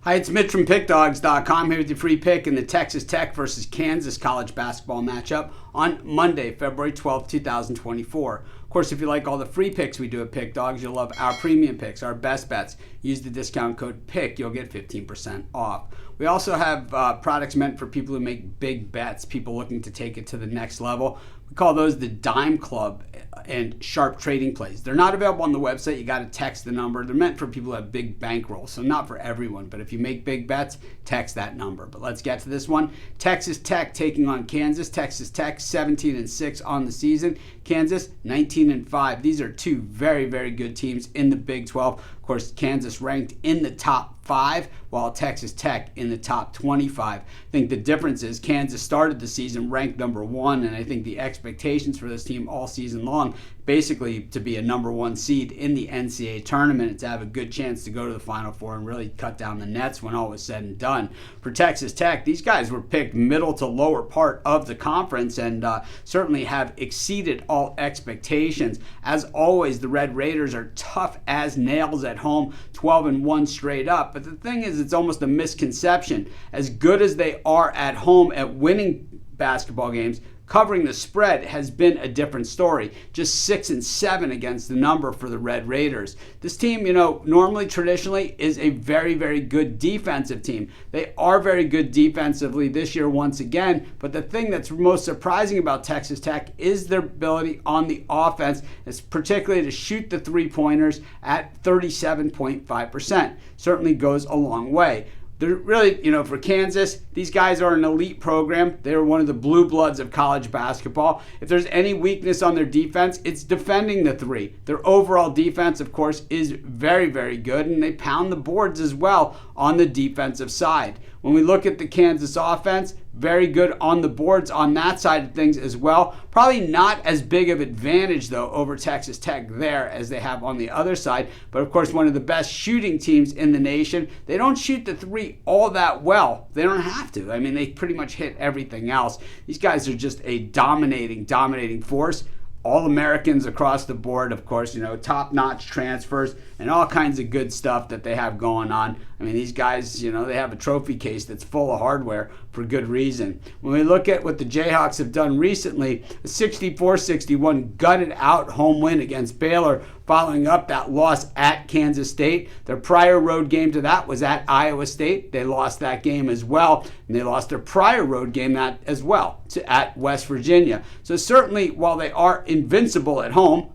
Hi, it's Mitch from Pickdawgz.com here with your free pick in the Texas Tech versus Kansas college basketball matchup on Monday, February 12th, 2024. Of course, if you like all the free picks we do at Pickdawgz, you'll love our premium picks, our best bets. Use the discount code PICK, you'll get 15% off. We also have products meant for people who make big bets, people looking to take it to the next level. We call those the Dime Club and Sharp Trading Plays. They're not available on the website. You got to text the number. They're meant for people who have big bankrolls, so not for everyone. But if you make big bets, text that number. But let's get to this one. Texas Tech taking on Kansas. Texas Tech 17-6 on the season. Kansas 19-5. These are two very, very good teams in the Big 12. Of course, Kansas ranked in the top 5, while Texas Tech in the top 25. I think the difference is Kansas started the season ranked number 1, and I think the expectations for this team all season long, basically to be a number 1 seed in the NCAA tournament and to have a good chance to go to the Final Four and really cut down the nets when all was said and done. For Texas Tech, these guys were picked middle to lower part of the conference and certainly have exceeded all expectations. As always, the Red Raiders are tough as nails at home, 12-1 straight up. But the thing is, it's almost a misconception. As good as they are at home at winning basketball games, covering the spread has been a different story. Just 6-7 against the number for the Red Raiders. This team, normally, traditionally, is a very, very good defensive team. They are very good defensively this year once again, but the thing that's most surprising about Texas Tech is their ability on the offense, particularly to shoot the three-pointers at 37.5%. Certainly goes a long way. They're really, for Kansas, these guys are an elite program. They're one of the blue bloods of college basketball. If there's any weakness on their defense, it's defending the three. Their overall defense, of course, is very, very good, and they pound the boards as well on the defensive side. When we look at the Kansas offense, very good on the boards on that side of things as well. Probably not as big of advantage, though, over Texas Tech there as they have on the other side. But, of course, one of the best shooting teams in the nation. They don't shoot the three all that well. They don't have to. I mean, they pretty much hit everything else. These guys are just a dominating force. All Americans across the board, of course, top-notch transfers and all kinds of good stuff that they have going on. I mean, these guys, they have a trophy case that's full of hardware for good reason. When we look at what the Jayhawks have done recently, a 64-61 gutted out home win against Baylor following up that loss at Kansas State. Their prior road game to that was at Iowa State. They lost that game as well, and they lost their prior road game as well at West Virginia. So certainly, while they are invincible at home,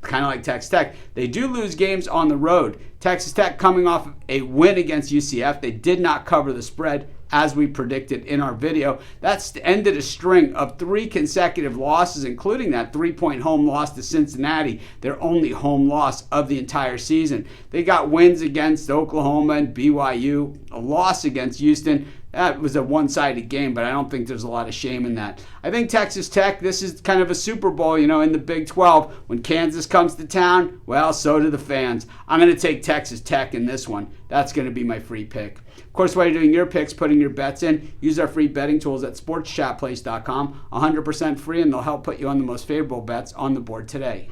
kind of like Texas Tech, they do lose games on the road. Texas Tech coming off of a win against UCF. They did not cover the spread as we predicted in our video. That's ended a string of 3 consecutive losses, including that 3-point home loss to Cincinnati, their only home loss of the entire season. They got wins against Oklahoma and BYU, a loss against Houston. That was a one-sided game, but I don't think there's a lot of shame in that. I think Texas Tech, this is kind of a Super Bowl, in the Big 12. When Kansas comes to town, well, so do the fans. I'm going to take Texas Tech in this one. That's going to be my free pick. Of course, while you're doing your picks, putting your bets in, use our free betting tools at sportschatplace.com. 100% free, and they'll help put you on the most favorable bets on the board today.